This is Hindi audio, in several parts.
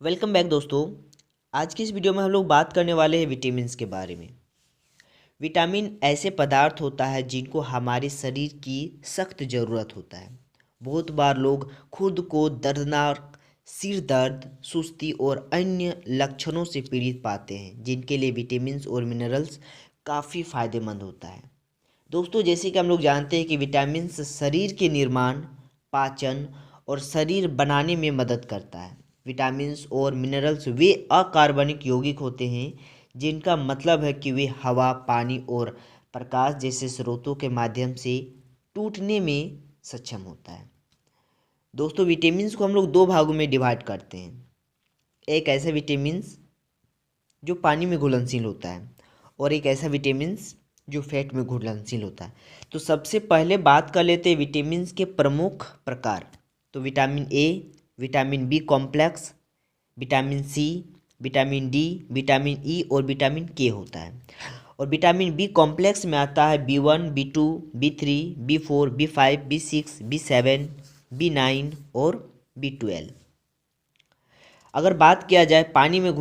वेलकम बैक दोस्तों। आज की इस वीडियो में हम लोग बात करने वाले हैं विटामिन्स के बारे में। विटामिन ऐसे पदार्थ होता है जिनको हमारे शरीर की सख्त ज़रूरत होता है। बहुत बार लोग खुद को दर्दनाक सिर दर्द, सुस्ती और अन्य लक्षणों से पीड़ित पाते हैं, जिनके लिए विटामिन्स और मिनरल्स काफ़ी फ़ायदेमंद होता है। दोस्तों, जैसे कि हम लोग जानते हैं कि विटामिन्स शरीर के निर्माण, पाचन और शरीर बनाने में मदद करता है। विटामिन्स और मिनरल्स वे अकार्बनिक यौगिक होते हैं जिनका मतलब है कि वे हवा, पानी और प्रकाश जैसे स्रोतों के माध्यम से टूटने में सक्षम होता है। दोस्तों, विटामिन्स को हम लोग दो भागों में डिवाइड करते हैं। एक ऐसा विटामिन्स जो पानी में घुलनशील होता है और एक ऐसा विटामिन्स जो फैट में घुलनशील होता है। तो सबसे पहले बात कर लेते हैं विटामिन्स के प्रमुख प्रकार। तो vitamin A, vitamin B complex, vitamin C, vitamin D, vitamin E और विटामिन के होता है। और विटामिन बी कॉम्प्लेक्स में आता है B1, B2, B3, B4, B5, B6, B7, B9 और B12। अगर बात किया जाए पानी में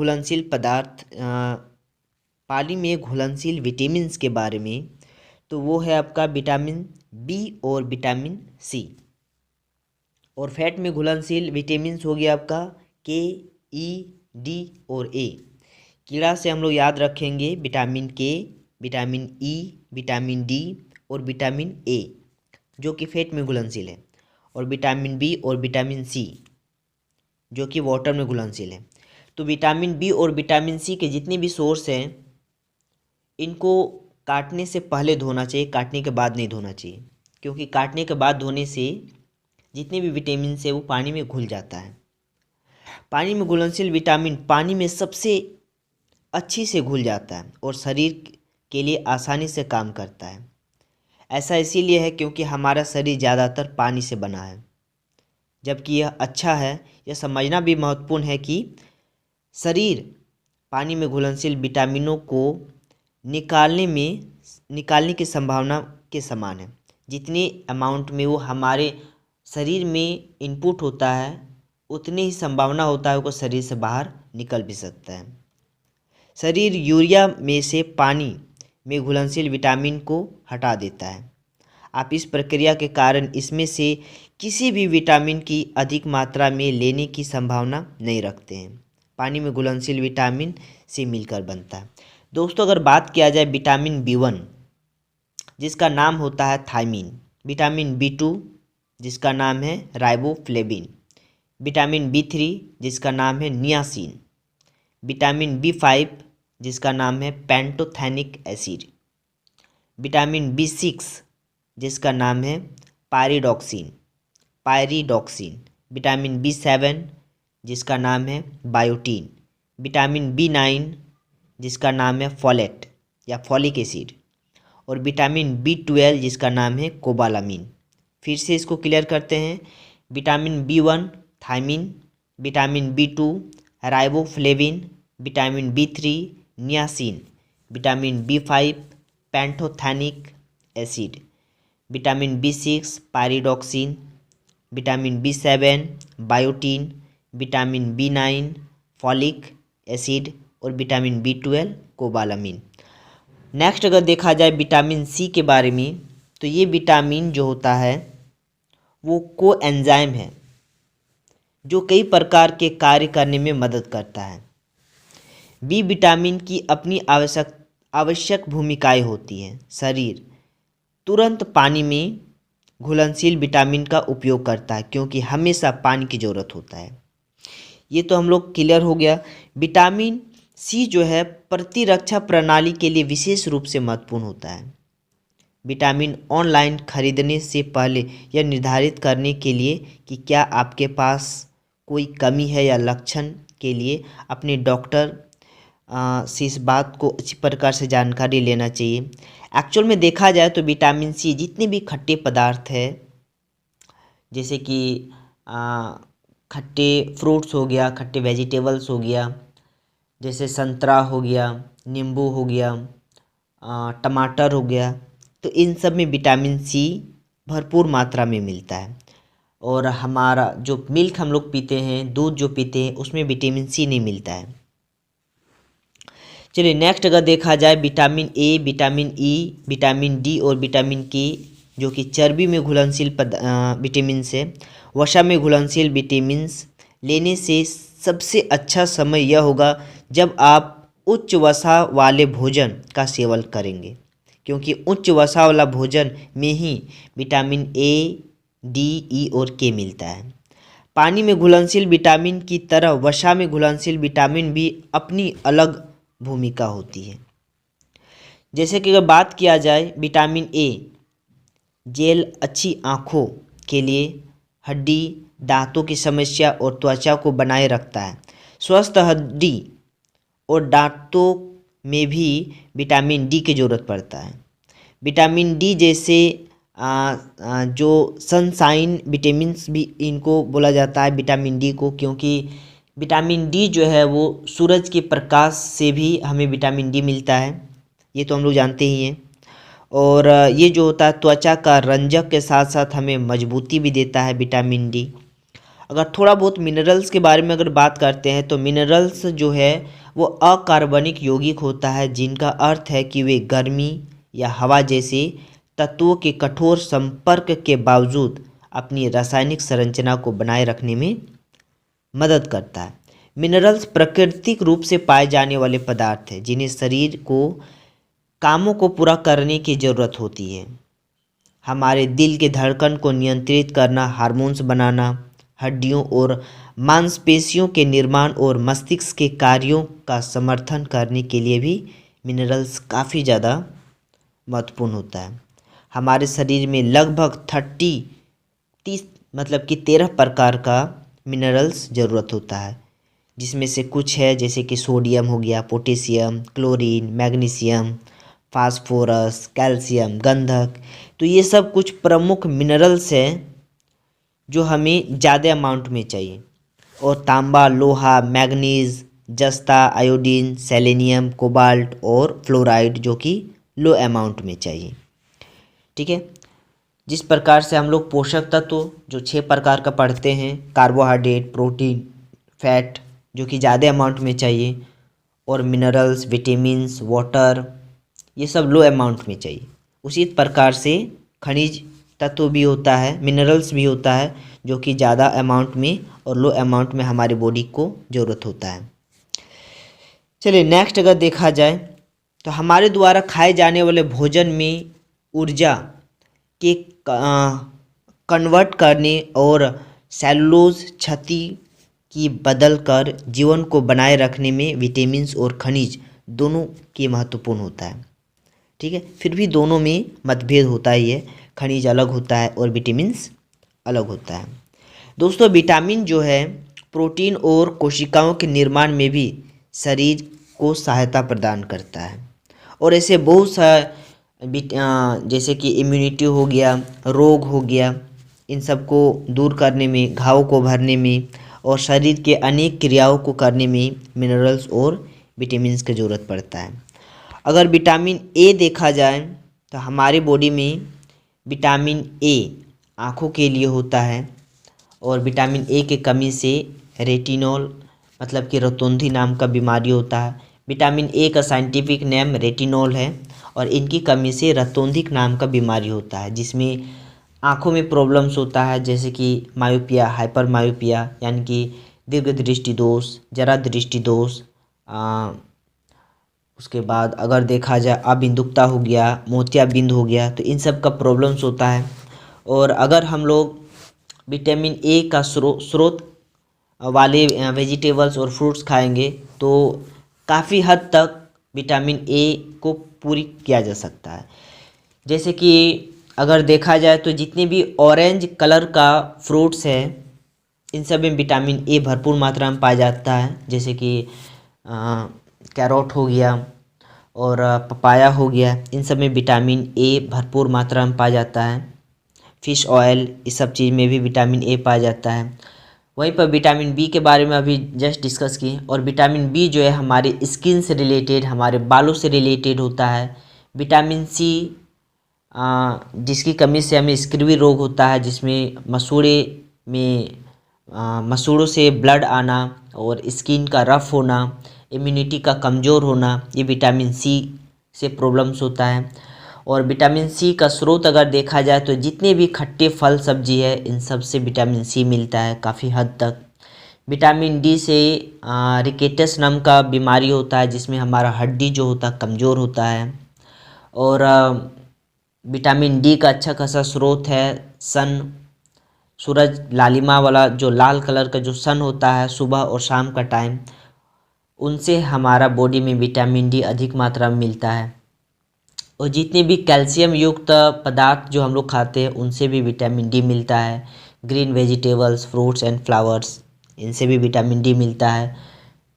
घुलनशील विटामिन्स के बारे में, तो वो है आपका विटामिन बी और विटामिन सी। और फैट में घुलनशील विटामिन्स हो गया आपका के, ई, डी और ए। कीड़ा से हम लोग याद रखेंगे विटामिन के, विटामिन ई, विटामिन डी और विटामिन ए, जो कि फैट में घुलनशील है। और विटामिन बी और विटामिन सी, जो कि वाटर में घुलनशील है। तो विटामिन बी और विटामिन सी के जितने भी सोर्स हैं, इनको काटने से पहले धोना चाहिए, काटने के बाद नहीं धोना चाहिए, क्योंकि काटने के बाद धोने से जितने भी विटामिन है वो पानी में घुल जाता है। पानी में घुलनशील विटामिन पानी में सबसे अच्छी से घुल जाता है और शरीर के लिए आसानी से काम करता है। ऐसा इसीलिए है क्योंकि हमारा शरीर ज़्यादातर पानी से बना है। जबकि यह अच्छा है, यह समझना भी महत्वपूर्ण है कि शरीर पानी में घुलनशील विटामिनों को निकालने की संभावना के समान है। जितने अमाउंट में वो हमारे शरीर में इनपुट होता है, उतनी ही संभावना होता है वो शरीर से बाहर निकल भी सकता है। शरीर यूरिया में से पानी में घुलनशील विटामिन को हटा देता है। आप इस प्रक्रिया के कारण इसमें से किसी भी विटामिन की अधिक मात्रा में लेने की संभावना नहीं रखते हैं। पानी में घुलनशील विटामिन से मिलकर बनता है। दोस्तों, अगर बात किया जाए विटामिन B1, जिसका नाम होता है थायमीन, विटामिन B2, जिसका नाम है राइबोफ्लेविन, विटामिन B3, जिसका नाम है नियासिन, विटामिन B5, जिसका नाम है पैंटोथेनिक एसिड, विटामिन B6, जिसका नाम है पायरिडॉक्सिन, विटामिन B7, जिसका नाम है बायोटीन, विटामिन B9, जिसका नाम है फोलेट या फॉलिक एसिड, और विटामिन B12, जिसका नाम है कोबालामिन। फिर से इसको क्लियर करते हैं। Vitamin B1 thiamine, vitamin B2 riboflavin, vitamin B3 niacin, vitamin B5 pantothenic acid, vitamin B6 pyridoxine, vitamin B7 biotin, vitamin B9 folic acid और विटामिन B12 कोबालामिन। नेक्स्ट अगर देखा जाए विटामिन सी के बारे में, तो ये विटामिन जो होता है वो कोएंजाइम है जो कई प्रकार के कार्य करने में मदद करता है। बी विटामिन की अपनी आवश्यक भूमिकाएं होती हैं। शरीर तुरंत पानी में घुलनशील विटामिन का उपयोग करता है क्योंकि हमेशा पानी की ज़रूरत होता है। ये तो हम लोग क्लियर हो गया। विटामिन सी जो है प्रतिरक्षा प्रणाली के लिए विशेष रूप से महत्वपूर्ण होता है। विटामिन ऑनलाइन खरीदने से पहले यह निर्धारित करने के लिए कि क्या आपके पास कोई कमी है या लक्षण के लिए अपने डॉक्टर से इस बात को अच्छी प्रकार से जानकारी लेना चाहिए। एक्चुअल में देखा जाए तो विटामिन सी जितने भी खट्टे पदार्थ है, जैसे कि खट्टे फ्रूट्स हो गया, खट्टे वेजिटेबल्स हो गया, जैसे संतरा हो गया, नींबू हो गया, टमाटर हो गया, तो इन सब में विटामिन सी भरपूर मात्रा में मिलता है। और हमारा जो मिल्क हम लोग पीते हैं, दूध जो पीते हैं, उसमें विटामिन सी नहीं मिलता है। चलिए नेक्स्ट अगर देखा जाए vitamin A, vitamin E, vitamin D और विटामिन के, जो कि चर्बी में घुलनशील विटामिन है, वसा में घुलनशील विटामिन्स लेने से सबसे अच्छा समय यह होगा जब आप उच्च वसा वाले भोजन का सेवन करेंगे, क्योंकि उच्च वसा वाला भोजन में ही विटामिन ए, डी, ई और के मिलता है। पानी में घुलनशील विटामिन की तरह वसा में घुलनशील विटामिन भी अपनी अलग भूमिका होती है। जैसे कि अगर बात किया जाए विटामिन ए जेल अच्छी आँखों के लिए, हड्डी, दांतों की समस्या और त्वचा को बनाए रखता है। स्वस्थ हड्डी और दांतों में भी विटामिन डी की ज़रूरत पड़ता है। विटामिन डी जैसे जो सनशाइन विटामिन्स भी इनको बोला जाता है विटामिन डी को, क्योंकि विटामिन डी जो है वो सूरज के प्रकाश से भी हमें विटामिन डी मिलता है, ये तो हम लोग जानते ही हैं। और ये जो होता है त्वचा का रंजक के साथ साथ हमें मजबूती भी देता है विटामिन डी। अगर थोड़ा बहुत मिनरल्स के बारे में अगर बात करते हैं तो मिनरल्स जो है वो अकार्बनिक यौगिक होता है, जिनका अर्थ है कि वे गर्मी या हवा जैसे तत्वों के कठोर संपर्क के बावजूद अपनी रासायनिक संरचना को बनाए रखने में मदद करता है। मिनरल्स प्राकृतिक रूप से पाए जाने वाले पदार्थ हैं जिन्हें शरीर को कामों को पूरा करने की ज़रूरत होती है। हमारे दिल के धड़कन को नियंत्रित करना, हार्मोन्स बनाना, हड्डियों और मांसपेशियों के निर्माण और मस्तिष्क के कार्यों का समर्थन करने के लिए भी मिनरल्स काफ़ी ज़्यादा महत्वपूर्ण होता है। हमारे शरीर में लगभग 13 प्रकार का मिनरल्स ज़रूरत होता है, जिसमें से कुछ है जैसे कि सोडियम हो गया, potassium, chlorine, magnesium, phosphorus, calcium, गंधक। तो ये सब कुछ प्रमुख मिनरल्स हैं जो हमें ज़्यादा अमाउंट में चाहिए। और तांबा, लोहा, मैग्नीज, जस्ता, आयोडीन, सेलेनियम, कोबाल्ट और फ्लोराइड जो कि लो अमाउंट में चाहिए। ठीक है, जिस प्रकार से हम लोग पोषक तत्व जो 6 प्रकार का पढ़ते हैं, कार्बोहाइड्रेट, प्रोटीन, फैट जो कि ज़्यादा अमाउंट में चाहिए, और मिनरल्स, विटामिन्स, वाटर ये सब लो अमाउंट में चाहिए। उसी प्रकार से खनिज तत्व भी होता है, मिनरल्स भी होता है जो कि ज़्यादा अमाउंट में और लो अमाउंट में हमारी बॉडी को ज़रूरत होता है। चलिए नेक्स्ट अगर देखा जाए तो हमारे द्वारा खाए जाने वाले भोजन में ऊर्जा के कन्वर्ट करने और सेलुलोज क्षति की बदल कर जीवन को बनाए रखने में विटामिन्स और खनिज दोनों की महत्वपूर्ण होता है। ठीक है, फिर भी दोनों में मतभेद होता ही है, खनिज अलग होता है और विटामिन्स अलग होता है। दोस्तों विटामिन जो है प्रोटीन और कोशिकाओं के निर्माण में भी शरीर को सहायता प्रदान करता है, और ऐसे बहुत सा जैसे कि इम्यूनिटी हो गया, रोग हो गया, इन सब को दूर करने में, घाव को भरने में और शरीर के अनेक क्रियाओं को करने में मिनरल्स और विटामिन्स की ज़रूरत पड़ता है। अगर विटामिन ए देखा जाए तो हमारी बॉडी में विटामिन ए आँखों के लिए होता है, और विटामिन ए की कमी से रेटिनॉल मतलब कि रतौंधी नाम का बीमारी होता है। विटामिन ए का साइंटिफिक नेम रेटिनॉल है, और इनकी कमी से रतौंधिक नाम का बीमारी होता है, जिसमें आँखों में प्रॉब्लम्स होता है, जैसे कि मायोपिया, हाइपर मायोपिया यानी कि दीर्घ दृष्टि दोष, जरा दृष्टि दोष, उसके बाद अगर देखा जाए अबिंदुकता हो गया, मोतियाबिंद हो गया, तो इन सब का प्रॉब्लम्स होता है। और अगर हम लोग विटामिन ए का स्रोत वाले वेजिटेबल्स और फ्रूट्स खाएंगे तो काफ़ी हद तक विटामिन ए को पूरी किया जा सकता है। जैसे कि अगर देखा जाए तो जितने भी ऑरेंज कलर का फ्रूट्स है इन सब में विटामिन ए भरपूर मात्रा में पाया जाता है, जैसे कि कैरोट हो गया और पपाया हो गया, इन सब में विटामिन ए भरपूर मात्रा में पाया जाता है। फ़िश ऑयल, इस सब चीज़ में भी विटामिन ए पाया जाता है। वहीं पर विटामिन बी के बारे में अभी जस्ट डिस्कस किए, और विटामिन बी जो है हमारे स्किन से रिलेटेड, हमारे बालों से रिलेटेड होता है। विटामिन सी जिसकी कमी से हमें स्क्रिवी रोग होता है, जिसमें मसूड़े में मसूड़ों से ब्लड आना और स्किन का रफ होना, इम्यूनिटी का कमज़ोर होना, ये विटामिन सी से प्रॉब्लम्स होता है। और विटामिन सी का स्रोत अगर देखा जाए तो जितने भी खट्टे फल सब्जी है इन सब से विटामिन सी मिलता है काफ़ी हद तक। विटामिन डी से रिकेटस नाम का बीमारी होता है जिसमें हमारा हड्डी जो होता है कमज़ोर होता है। और विटामिन डी का अच्छा खासा स्रोत है सन, सूरज लालिमा वाला जो लाल कलर का जो सन होता है सुबह और शाम का टाइम, उनसे हमारा बॉडी में विटामिन डी अधिक मात्रा में मिलता है। और जितने भी कैल्शियम युक्त पदार्थ जो हम लोग खाते हैं उनसे भी विटामिन डी मिलता है। Green vegetables, fruits and flowers, इनसे भी विटामिन डी मिलता है।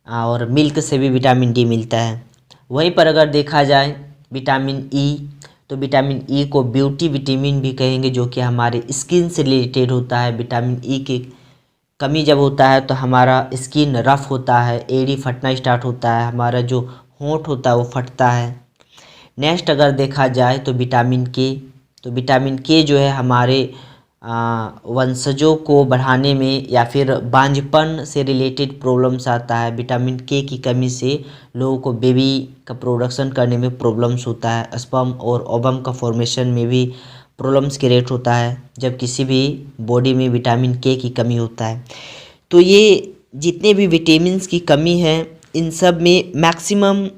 और मिल्क से भी विटामिन डी मिलता है। वहीं पर अगर देखा जाए विटामिन ई, तो विटामिन ई को ब्यूटी विटामिन भी कहेंगे, जो कि हमारे स्किन से रिलेटेड होता है। विटामिन ई की कमी जब होता है तो हमारा स्किन रफ होता है, एड़ी फटना स्टार्ट होता है, हमारा जो होंठ होता है वो फटता है। नेक्स्ट अगर देखा जाए तो विटामिन के, तो विटामिन के जो है हमारे वंशजों को बढ़ाने में या फिर बांझपन से रिलेटेड प्रॉब्लम्स आता है। विटामिन के की कमी से लोगों को बेबी का प्रोडक्शन करने में प्रॉब्लम्स होता है, स्पर्म और ओवम का फॉर्मेशन में भी प्रॉब्लम्स क्रिएट होता है जब किसी भी बॉडी में विटामिन के की कमी होता है। तो ये जितने भी विटामिन्स की कमी है इन सब में मैक्सिमम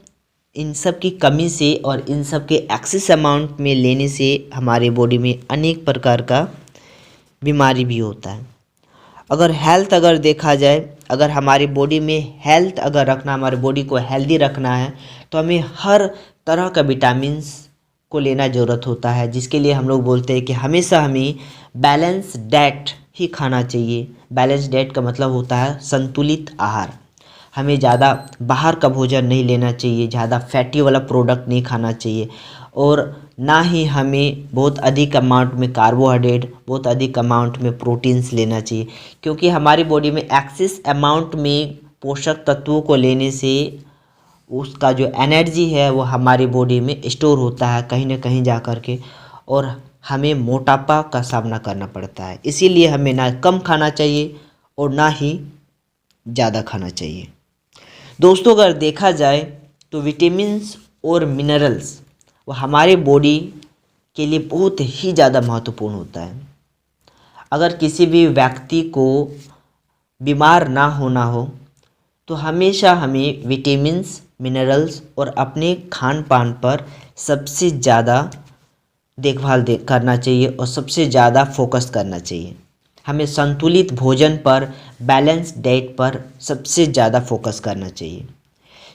इन सब की कमी से और इन सब के एक्सेस अमाउंट में लेने से हमारे बॉडी में अनेक प्रकार का बीमारी भी होता है। अगर हेल्थ अगर देखा जाए, अगर हमारी बॉडी में हेल्थ अगर रखना, हमारे बॉडी को हेल्दी रखना है तो हमें हर तरह का विटामिन्स को लेना ज़रूरत होता है, जिसके लिए हम लोग बोलते हैं कि हमेशा हमें बैलेंस डाइट ही खाना चाहिए। बैलेंस डाइट का मतलब होता है संतुलित आहार। हमें ज़्यादा बाहर का भोजन नहीं लेना चाहिए, ज़्यादा फैटी वाला प्रोडक्ट नहीं खाना चाहिए और ना ही हमें बहुत अधिक अमाउंट में कार्बोहाइड्रेट, बहुत अधिक अमाउंट में प्रोटीन्स लेना चाहिए, क्योंकि हमारी बॉडी में एक्सेस अमाउंट में पोषक तत्वों को लेने से उसका जो एनर्जी है वो हमारी बॉडी में स्टोर होता है कहीं ना कहीं जा कर के, और हमें मोटापा का सामना करना पड़ता है। इसीलिए हमें ना कम खाना चाहिए और ना ही ज़्यादा खाना चाहिए। दोस्तों अगर देखा जाए तो विटामिन्स और मिनरल्स वो हमारे बॉडी के लिए बहुत ही ज़्यादा महत्वपूर्ण होता है। अगर किसी भी व्यक्ति को बीमार ना होना हो तो हमेशा हमें विटामिन्स, मिनरल्स और अपने खान पान पर सबसे ज़्यादा देखभाल करना चाहिए और सबसे ज़्यादा फोकस करना चाहिए। हमें संतुलित भोजन पर, बैलेंस डाइट पर सबसे ज़्यादा फोकस करना चाहिए,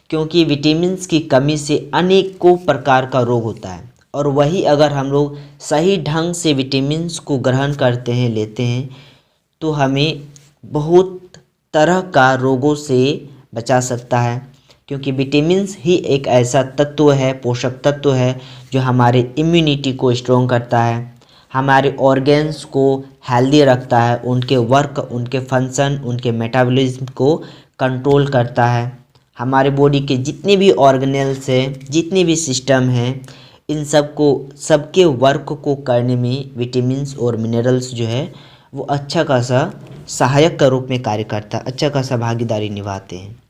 क्योंकि विटामिन्स की कमी से अनेकों प्रकार का रोग होता है। और वही अगर हम लोग सही ढंग से विटामिन्स को ग्रहण करते हैं, लेते हैं, तो हमें बहुत तरह का रोगों से बचा सकता है, क्योंकि विटामिन्स ही एक ऐसा तत्व है, पोषक तत्व है जो हमारे इम्यूनिटी को स्ट्रॉन्ग करता है, हमारे ऑर्गन्स को हेल्दी रखता है, उनके वर्क, उनके फंक्शन, उनके मेटाबॉलिज्म को कंट्रोल करता है। हमारे बॉडी के जितने भी ऑर्गेनल्स हैं, जितने भी सिस्टम हैं, इन सबके वर्क को करने में विटामिन्स और मिनरल्स जो है वो अच्छा खासा सहायक का रूप में कार्य करता है, अच्छा खासा भागीदारी निभाते हैं।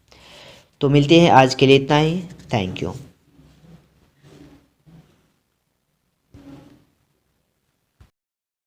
तो मिलते हैं, आज के लिए इतना ही। Thank you.